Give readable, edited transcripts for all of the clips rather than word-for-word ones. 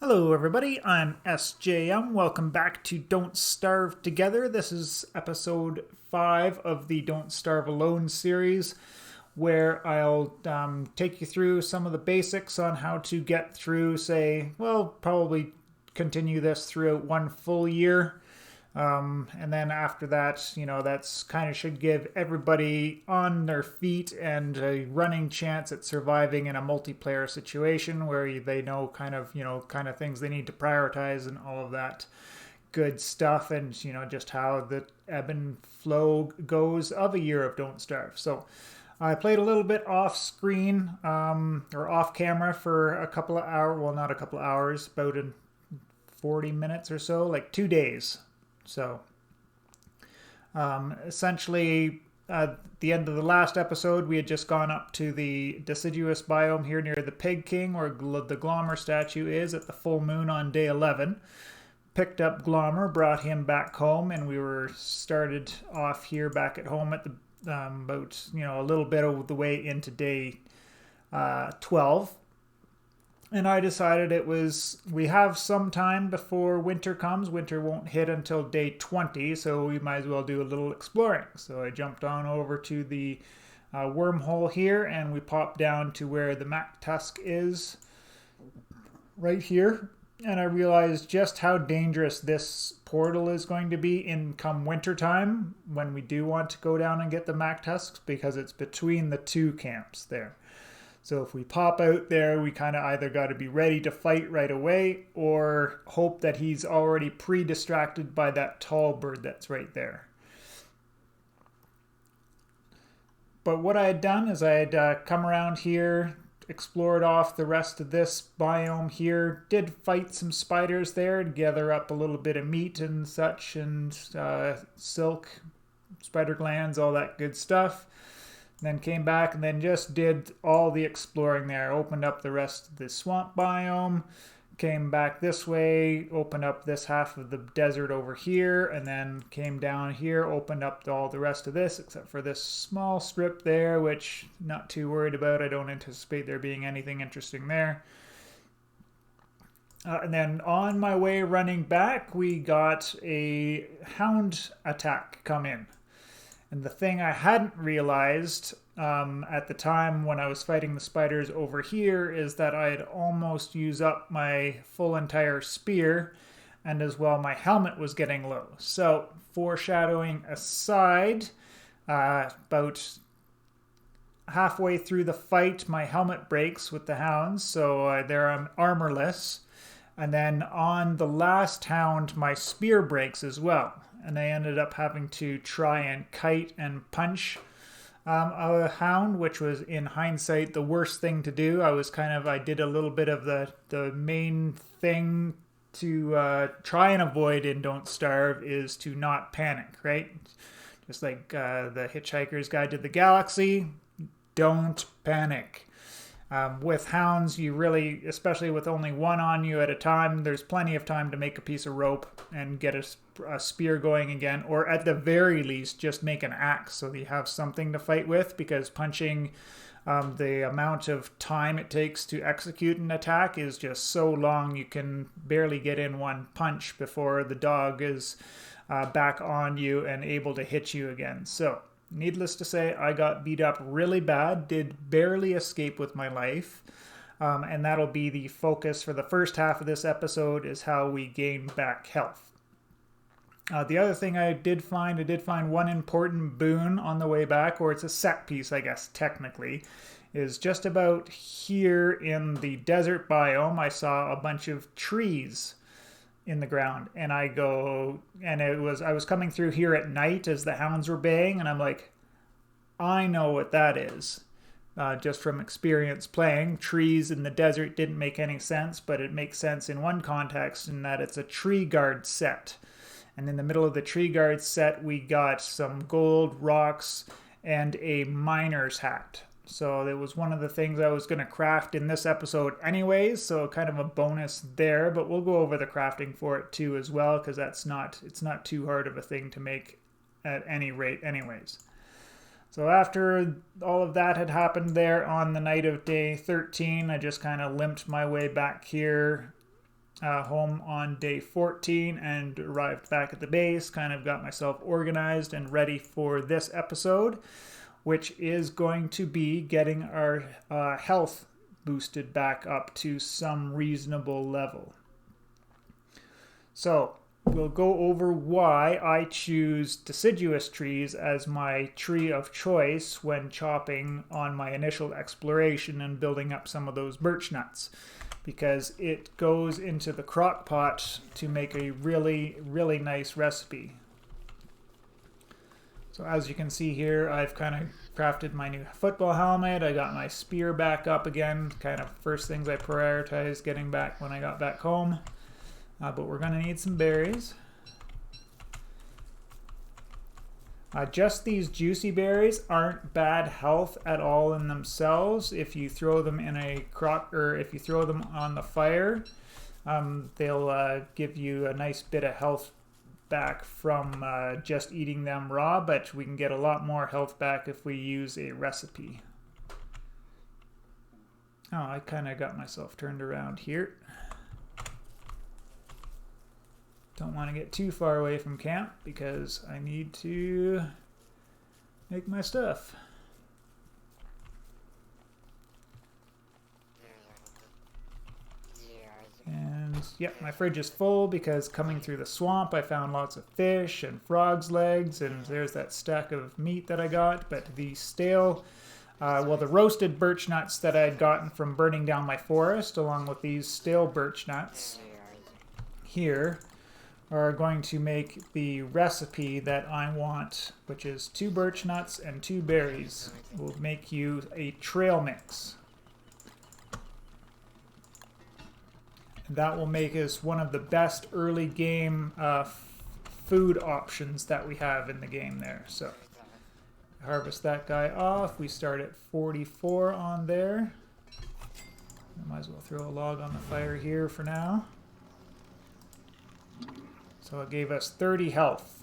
Hello, everybody. I'm SJM. Welcome back to Don't Starve Together. This is episode 5 of the Don't Starve Alone series, where I'll take you through some of the basics on how to get through, probably continue this throughout one full year. And then after that, that's kind of should give everybody on their feet and a running chance at surviving in a multiplayer situation where they know kind of things they need to prioritize and all of that good stuff, and just how the ebb and flow goes of a year of Don't Starve. So I played a little bit off screen or off camera for a couple of hours. Well, not a couple of hours, about 40 minutes or so, like 2 days. So, essentially, at the end of the last episode, we had just gone up to the deciduous biome here near the Pig King, where the Glommer statue is, at the full moon on day 11. Picked up Glommer, brought him back home, and we were started off here back at home at the about a little bit of the way into day 12. And I decided we have some time before winter comes. Winter won't hit until day 20, so we might as well do a little exploring. So I jumped on over to the wormhole here, and we popped down to where the Mac Tusk is, right here. And I realized just how dangerous this portal is going to be in come winter time, when we do want to go down and get the Mac Tusks, because it's between the two camps there. So if we pop out there, we kind of either got to be ready to fight right away, or hope that he's already pre-distracted by that tall bird that's right there. But what I had done is I had come around here, explored off the rest of this biome here, did fight some spiders there to gather up a little bit of meat and such, and silk, spider glands, all that good stuff. Then came back and then just did all the exploring there. Opened up the rest of the swamp biome. Came back this way. Opened up this half of the desert over here. And then came down here. Opened up all the rest of this except for this small strip there, which not too worried about. I don't anticipate there being anything interesting there. And then on my way running back, we got a Hound Attack come in. And the thing I hadn't realized at the time when I was fighting the spiders over here is that I had almost used up my full entire spear, and as well my helmet was getting low. So, foreshadowing aside, about halfway through the fight, my helmet breaks with the hounds, so there I'm armorless. And then on the last hound, my spear breaks as well. And I ended up having to try and kite and punch a hound, which was in hindsight the worst thing to do. I did a little bit of the main thing to try and avoid in Don't Starve is to not panic, right? Just like the Hitchhiker's Guide to the Galaxy, don't panic. With hounds, you really, especially with only one on you at a time, there's plenty of time to make a piece of rope and get a spear going again, or at the very least, just make an axe so that you have something to fight with, because punching, the amount of time it takes to execute an attack is just so long, you can barely get in one punch before the dog is back on you and able to hit you again. So, needless to say, I got beat up really bad, did barely escape with my life, and that'll be the focus for the first half of this episode, is how we gain back health. The other thing I did find one important boon on the way back, or it's a set piece, I guess, technically, is just about here in the desert biome, I saw a bunch of trees in the ground, and I was coming through here at night as the hounds were baying, and I'm like, I know what that is. Just from experience playing, trees in the desert didn't make any sense, but it makes sense in one context, in that it's a tree guard set. And in the middle of the tree guard set, we got some gold, rocks, and a miner's hat. So it was one of the things I was going to craft in this episode anyways, so kind of a bonus there, but we'll go over the crafting for it too as well, because it's not too hard of a thing to make at any rate anyways. So after all of that had happened there on the night of day 13, I just kind of limped my way back here home on day 14 and arrived back at the base, kind of got myself organized and ready for this episode, which is going to be getting our health boosted back up to some reasonable level. So we'll go over why I choose deciduous trees as my tree of choice when chopping on my initial exploration and building up some of those birch nuts, because it goes into the crock pot to make a really, really nice recipe. So as you can see here, I've kind of crafted my new football helmet. I got my spear back up again, kind of first things I prioritized getting back when I got back home. But we're going to need some berries. Just these juicy berries aren't bad health at all in themselves. If you throw them in a crock, or if you throw them on the fire, they'll give you a nice bit of health back from just eating them raw, but we can get a lot more health back if we use a recipe. Oh, I kind of got myself turned around here. Don't want to get too far away from camp because I need to make my stuff. And yep, my fridge is full because coming through the swamp I found lots of fish and frog's legs, and there's that stack of meat that I got. But the stale, the roasted birch nuts that I had gotten from burning down my forest, along with these stale birch nuts here, are going to make the recipe that I want, which is 2 birch nuts and 2 berries. Will make you a trail mix. That will make us one of the best early game food options that we have in the game there. So harvest that guy off. We start at 44 on there. I might as well throw a log on the fire here for now. So it gave us 30 health.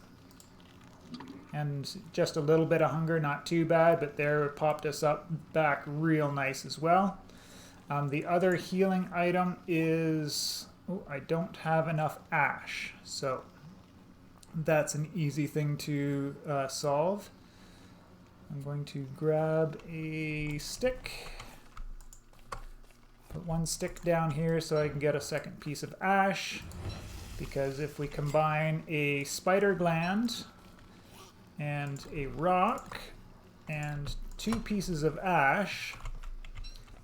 And just a little bit of hunger, not too bad, but there it popped us up back real nice as well. The other healing item is, I don't have enough ash, so that's an easy thing to solve. I'm going to grab a stick, put 1 stick down here so I can get a second piece of ash, because if we combine a spider gland and a rock and 2 pieces of ash,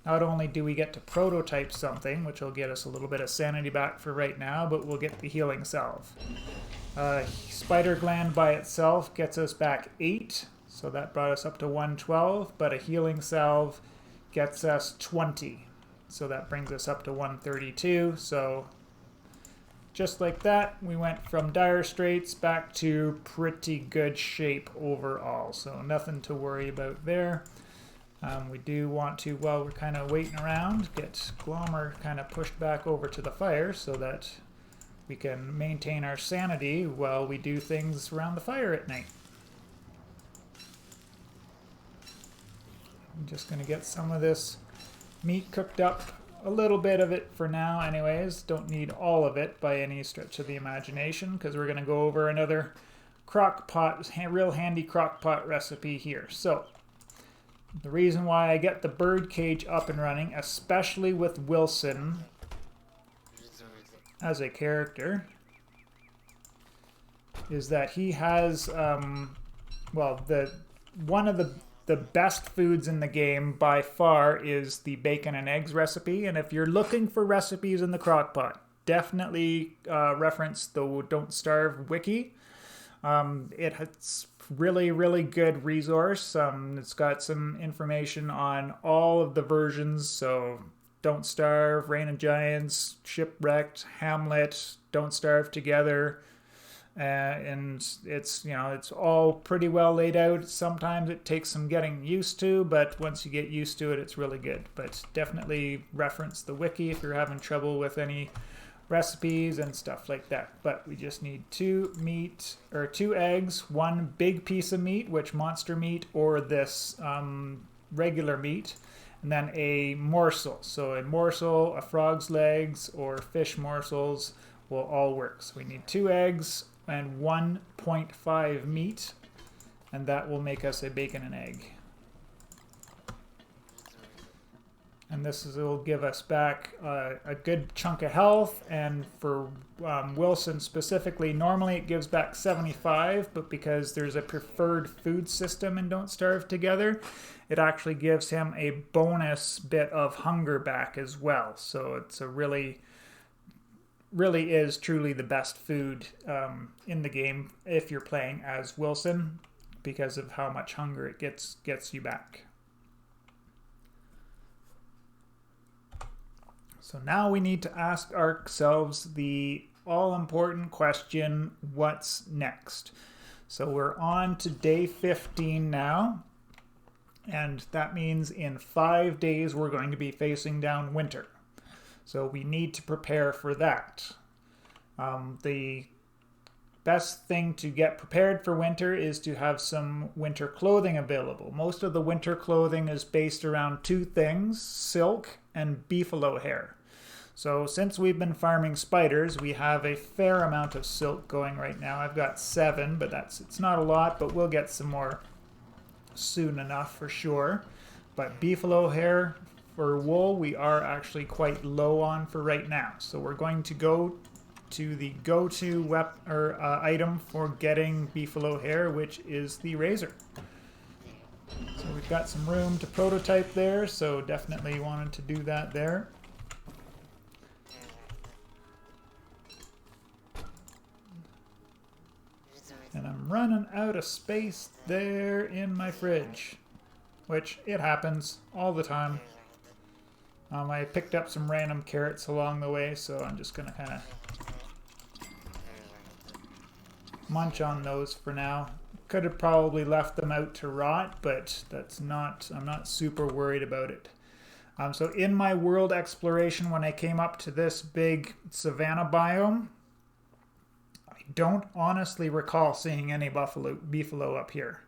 not only do we get to prototype something, which will get us a little bit of sanity back for right now, but we'll get the healing salve. Spider gland by itself gets us back 8, so that brought us up to 112, but a healing salve gets us 20, so that brings us up to 132. So just like that, we went from dire straits back to pretty good shape overall, so nothing to worry about there. We do want to, while we're kind of waiting around, get Glommer kind of pushed back over to the fire so that we can maintain our sanity while we do things around the fire at night. I'm just going to get some of this meat cooked up, a little bit of it for now anyways. Don't need all of it by any stretch of the imagination, because we're going to go over another crock pot, real handy crock pot recipe here. So the reason why I get the bird cage up and running, especially with Wilson as a character, is that he has, one of the best foods in the game by far is the bacon and eggs recipe. And if you're looking for recipes in the crock pot, definitely reference the Don't Starve wiki. It's really, really good resource. It's got some information on all of the versions, so Don't Starve, Reign of Giants, Shipwrecked, Hamlet, Don't Starve Together, and it's all pretty well laid out. Sometimes it takes some getting used to, but once you get used to it, it's really good. But definitely reference the wiki if you're having trouble with any recipes and stuff like that. But we just need 2 eggs, 1 big piece of meat, which monster meat or this regular meat, and then a morsel. So a morsel, a frog's legs, or fish morsels will all work. So we need 2 eggs and 1.5 meat, and that will make us a bacon and egg. And this will give us back a good chunk of health, and for Wilson specifically, normally it gives back 75, but because there's a preferred food system in Don't Starve Together, it actually gives him a bonus bit of hunger back as well. So it's a really is truly the best food in the game if you're playing as Wilson, because of how much hunger it gets you back. So now we need to ask ourselves the all-important question, what's next? So we're on to day 15 now, and that means in 5 days we're going to be facing down winter. So we need to prepare for that. The best thing to get prepared for winter is to have some winter clothing available. Most of the winter clothing is based around 2 things, silk and beefalo hair. So since we've been farming spiders, we have a fair amount of silk going right now. I've got 7, but it's not a lot, but we'll get some more soon enough for sure. But beefalo hair for wool, we are actually quite low on for right now. So we're going to go to the go-to item for getting beefalo hair, which is the razor. So we've got some room to prototype there, so definitely wanted to do that there. And I'm running out of space there in my fridge, which it happens all the time. I picked up some random carrots along the way, so I'm just going to kind of munch on those for now. Could have probably left them out to rot, but I'm not super worried about it. So in my world exploration, when I came up to this big savanna biome, I don't honestly recall seeing any beefalo up here.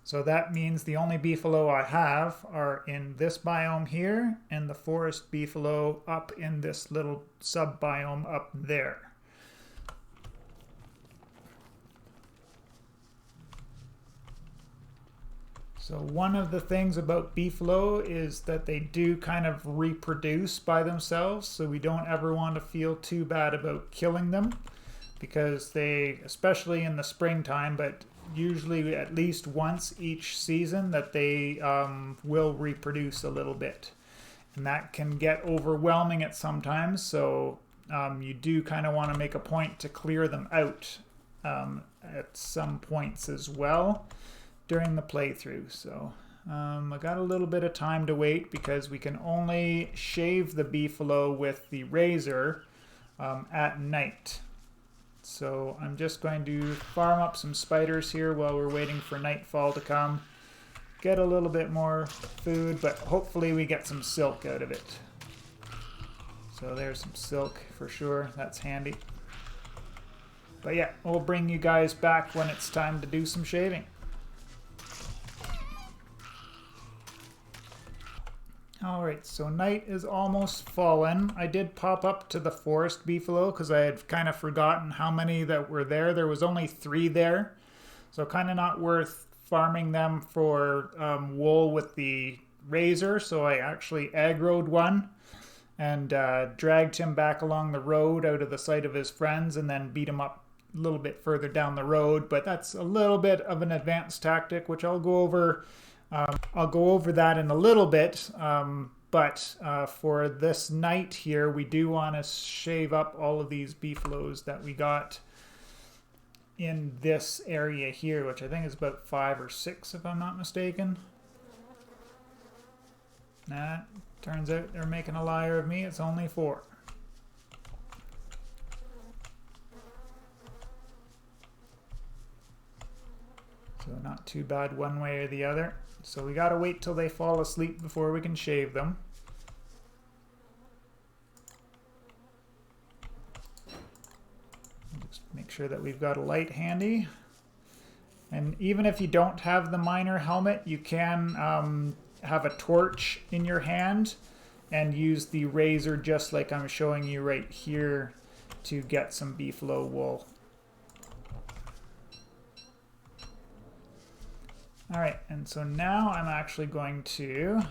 So that means the only beefalo I have are in this biome here, and the forest beefalo up in this little sub-biome up there. So one of the things about beefalo is that they do kind of reproduce by themselves, so we don't ever want to feel too bad about killing them, because they, especially in the springtime, but usually at least once each season, that they will reproduce a little bit. And that can get overwhelming at sometimes, so you do kind of want to make a point to clear them out at some points as well during the playthrough. So I got a little bit of time to wait because we can only shave the beefalo with the razor at night. So I'm just going to farm up some spiders here while we're waiting for nightfall to come. Get a little bit more food, but hopefully we get some silk out of it. So there's some silk for sure. That's handy. But yeah, we'll bring you guys back when it's time to do some shaving. Alright, so night is almost fallen. I did pop up to the forest beefalo because I had kind of forgotten how many that were there. There was only 3 there, so kind of not worth farming them for wool with the razor. So I actually aggroed one and dragged him back along the road out of the sight of his friends, and then beat him up a little bit further down the road. But that's a little bit of an advanced tactic, which I'll go over. I'll go over that in a little bit, but for this night here, we do want to shave up all of these beefalos that we got in this area here, which I think is about 5 or 6, if I'm not mistaken. Nah, turns out they're making a liar of me. It's only 4. So not too bad one way or the other. So we gotta wait till they fall asleep before we can shave them. Just make sure that we've got a light handy. And even if you don't have the miner helmet, you can have a torch in your hand and use the razor just like I'm showing you right here to get some beefalo wool. Alright, and so now I'm actually going to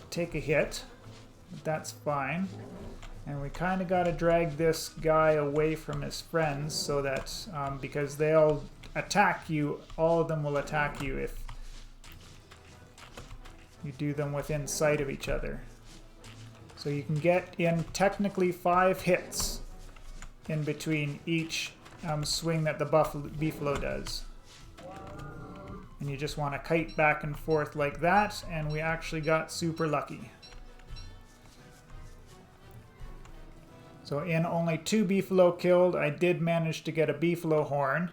take a hit. That's fine. And we kind of got to drag this guy away from his friends so that, because they'll attack you, all of them will attack you if you do them within sight of each other. So you can get in technically 5 hits in between each swing that the beefalo does. And you just want to kite back and forth like that, and we actually got super lucky. So in only 2 beefalo killed, I did manage to get a beefalo horn.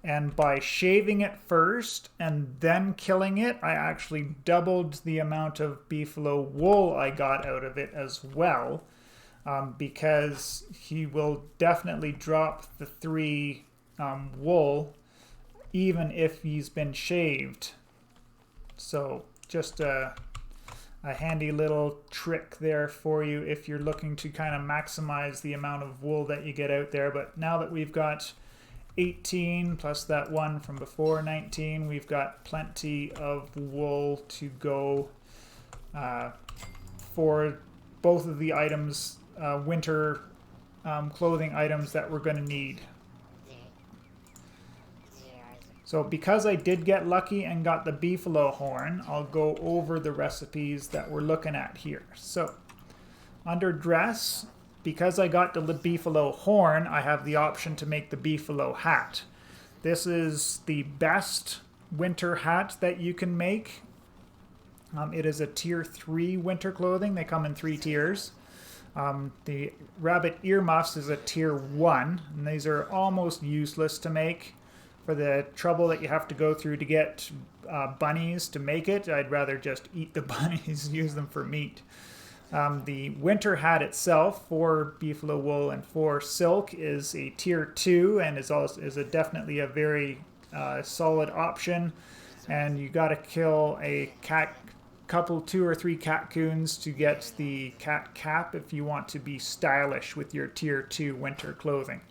And by shaving it first and then killing it, I actually doubled the amount of beefalo wool I got out of it as well. Because he will definitely drop the 3 wool even if he's been shaved. So just a handy little trick there for you if you're looking to kind of maximize the amount of wool that you get out there. But now that we've got 18 plus that one from before, 19, we've got plenty of wool to go for both of the items, winter clothing items that we're going to need. So because I did get lucky and got the beefalo horn, I'll go over the recipes that we're looking at here. So under dress, because I got the beefalo horn, I have the option to make the beefalo hat. This is the best winter hat that you can make. It is a tier 3 winter clothing. They come in 3 tiers. The rabbit earmuffs is a tier 1, and these are almost useless to make. For the trouble that you have to go through to get bunnies to make it, I'd rather just eat the bunnies, use them for meat. The winter hat itself for beefalo wool and for silk is a tier 2 and is definitely a very solid option. And you got to kill a couple, 2 or 3 catcoons to get the cat cap if you want to be stylish with your tier 2 winter clothing.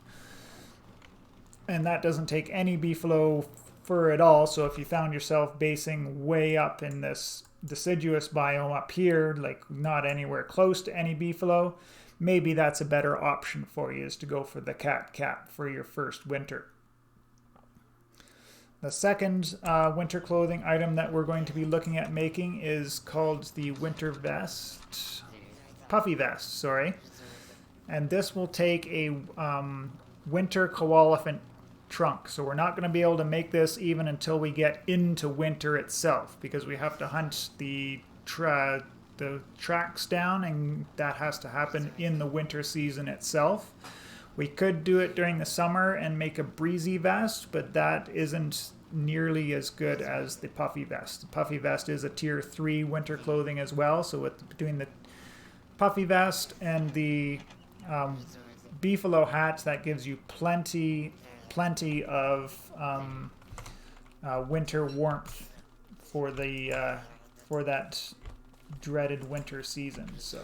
And that doesn't take any beefalo fur at all, so if you found yourself basing way up in this deciduous biome up here, like not anywhere close to any beefalo, maybe that's a better option for you, is to go for the cat cap for your first winter. The second winter clothing item that we're going to be looking at making is called the winter vest, puffy vest, sorry. And this will take a winter koalefant trunk. So we're not going to be able to make this even until we get into winter itself, because we have to hunt the tracks down, and that has to happen in the winter season itself. We could do it during the summer and make a breezy vest, but that isn't nearly as good as the puffy vest. The puffy vest is a tier 3 winter clothing as well, so between the puffy vest and the beefalo hat, that gives you plenty of winter warmth for that dreaded winter season. So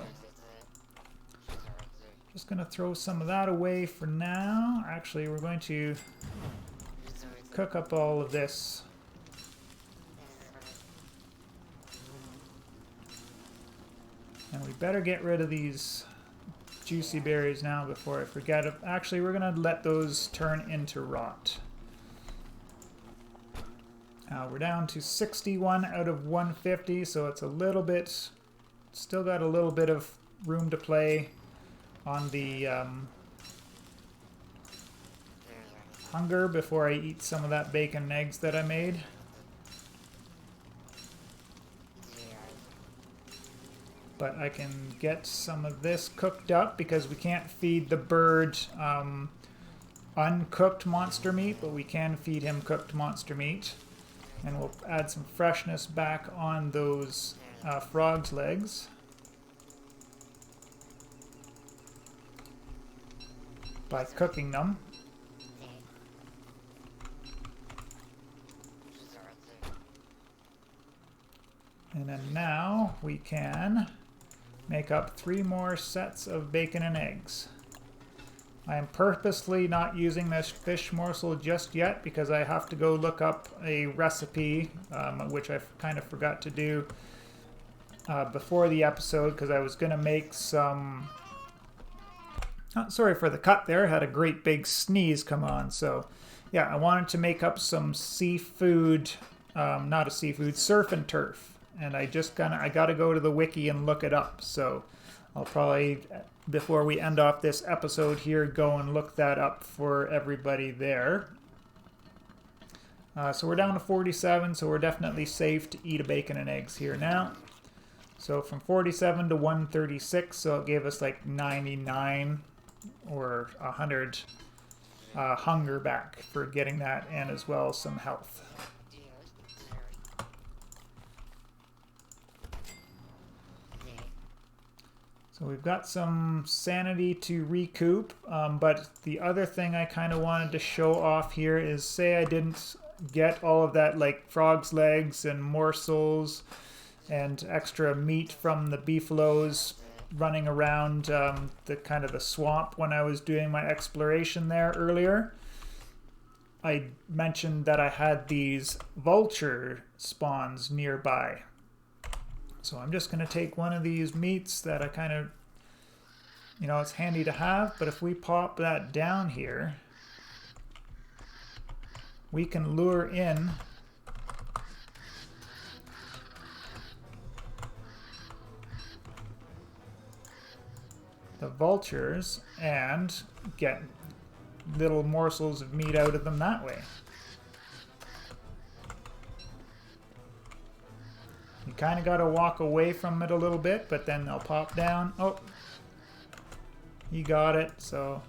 just gonna throw some of that away for now. Actually, we're going to cook up all of this. And we better get rid of these juicy berries now before I forget it. Actually, we're gonna let those turn into rot. We're down to 61 out of 150, so it's a little bit, still got a little bit of room to play on the hunger before I eat some of that bacon and eggs that I made. But I can get some of this cooked up because we can't feed the bird uncooked monster meat, but we can feed him cooked monster meat. And we'll add some freshness back on those frog's legs by cooking them. now we can make up 3 more sets of bacon and eggs. I am purposely not using this fish morsel just yet because I have to go look up a recipe, which I kind of forgot to do before the episode, because I was going to make some... sorry for the cut there, had a great big sneeze come on. So yeah, I wanted to make up some seafood, not a seafood, surf and turf. And I got to go to the wiki and look it up. So I'll probably, before we end off this episode here, go and look that up for everybody there. So we're down to 47, so we're definitely safe to eat a bacon and eggs here now. So from 47 to 136, so it gave us like 99 or 100 hunger back for getting that, and as well as some health. So we've got some sanity to recoup, but the other thing I kind of wanted to show off here is, say I didn't get all of that like frog's legs and morsels and extra meat from the beefalos running around the kind of the swamp when I was doing my exploration there earlier. I mentioned that I had these vulture spawns nearby. So I'm just going to take one of these meats that I kind of, you know, it's handy to have, but if we pop that down here, we can lure in the vultures and get little morsels of meat out of them that way. You kind of got to walk away from it a little bit, but then they'll pop down. Oh, you got it. So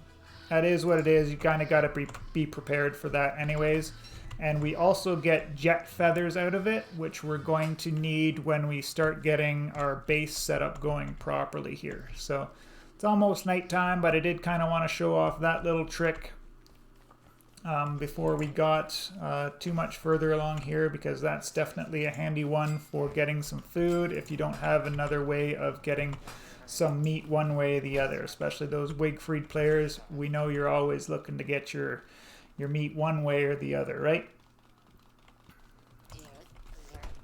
that is what it is. You kind of got to be prepared for that anyways. And we also get jet feathers out of it, which we're going to need when we start getting our base setup going properly here. So it's almost nighttime, but I did kind of want to show off that little trick before we got too much further along here, because that's definitely a handy one for getting some food if you don't have another way of getting some meat one way or the other. Especially those Wigfried players, we know you're always looking to get your meat one way or the other, right?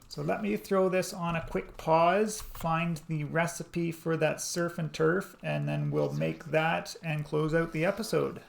So let me throw this on a quick pause, find the recipe for that surf and turf, and then we'll make that and close out the episode.